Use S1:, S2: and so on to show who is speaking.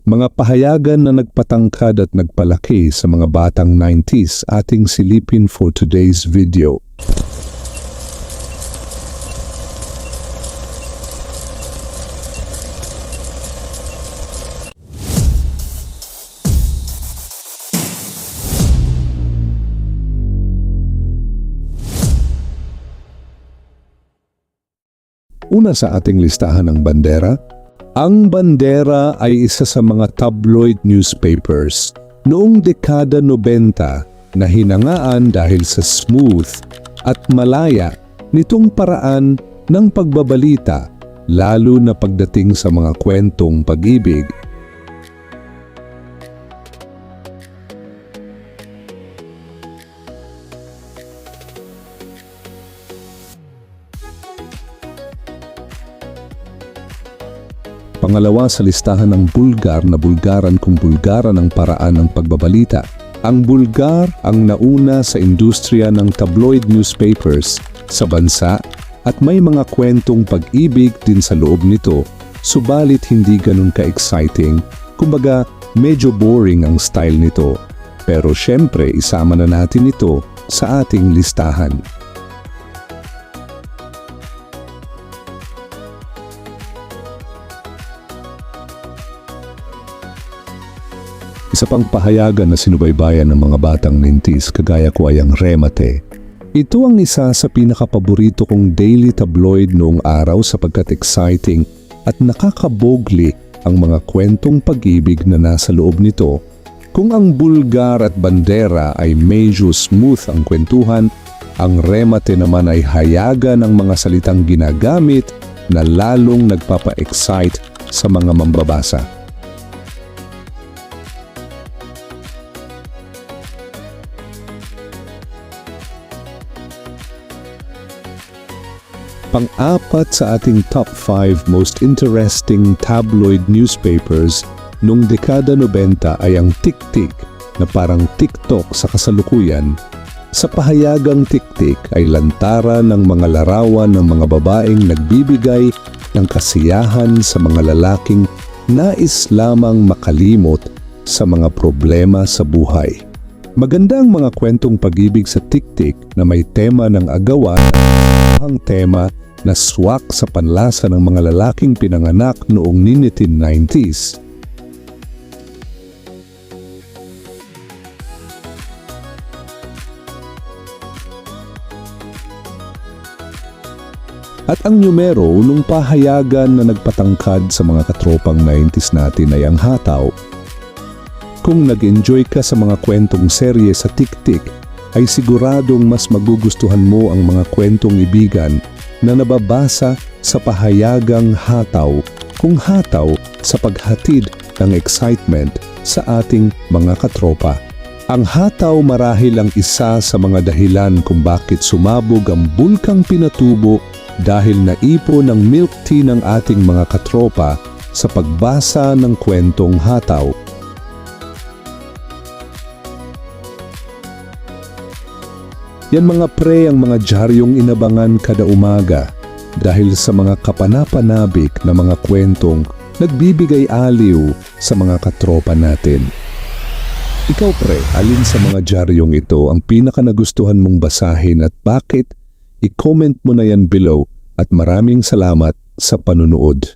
S1: Mga pahayagan na nagpatangkad at nagpalaki sa mga batang 90s ating silipin for today's video. Una sa ating listahan ng bandera. Ang Bandera ay isa sa mga tabloid newspapers noong dekada 90 na hinangaan dahil sa smooth at malaya nitong paraan ng pagbabalita, lalo na pagdating sa mga kwentong pag-ibig. Pangalawa sa listahan ng Bulgar na Bulgaran kung Bulgaran ang paraan ng pagbabalita. Ang Bulgar ang nauna sa industriya ng tabloid newspapers sa bansa at may mga kwentong pag-ibig din sa loob nito, subalit hindi ganun ka-exciting, kumbaga medyo boring ang style nito. Pero syempre isama na natin ito sa ating listahan. Isa pang pahayagan na sinubaybayan ng mga batang 90s kagaya ko ay ang Remate. Ito ang isa sa pinakapaborito kong daily tabloid noong araw sapagkat exciting at nakakabogli ang mga kwentong pag-ibig na nasa loob nito. Kung ang Bulgar at Bandera ay medyo smooth ang kwentuhan, ang Remate naman ay hayaga ng mga salitang ginagamit na lalong nagpapa-excite sa mga mambabasa. Pang-apat sa ating top 5 most interesting tabloid newspapers noong dekada 90 ay ang Tik-Tik na parang TikTok sa kasalukuyan. Sa pahayagang Tik-Tik ay lantaran ng mga larawan ng mga babaeng nagbibigay ng kasiyahan sa mga lalaking nais lamang makalimot sa mga problema sa buhay. Maganda ang mga kwentong pag-ibig sa Tik-Tik na may tema ng agawan at ang tema na swak sa panlasa ng mga lalaking pinanganak noong 1990s. At ang numero nung pahayagan na nagpatangkad sa mga katropang 90s natin ay ang Hataw. Kung nag-enjoy ka sa mga kwentong serye sa Tik-Tik, ay siguradong mas magugustuhan mo ang mga kwentong ibigan na nababasa sa pahayagang Hataw, kung hataw sa paghatid ng excitement sa ating mga katropa. Ang Hataw marahil ang isa sa mga dahilan kung bakit sumabog ang Bulkang Pinatubo dahil naipon ng milk tea ng ating mga katropa sa pagbasa ng kwentong Hataw. Yan mga pre ang mga dyaryong inabangan kada umaga dahil sa mga kapanapanabik na mga kwentong nagbibigay aliw sa mga katropa natin. Ikaw pre, alin sa mga dyaryong ito ang pinaka nagustuhan mong basahin at bakit? I-comment mo na yan below at maraming salamat sa panunood.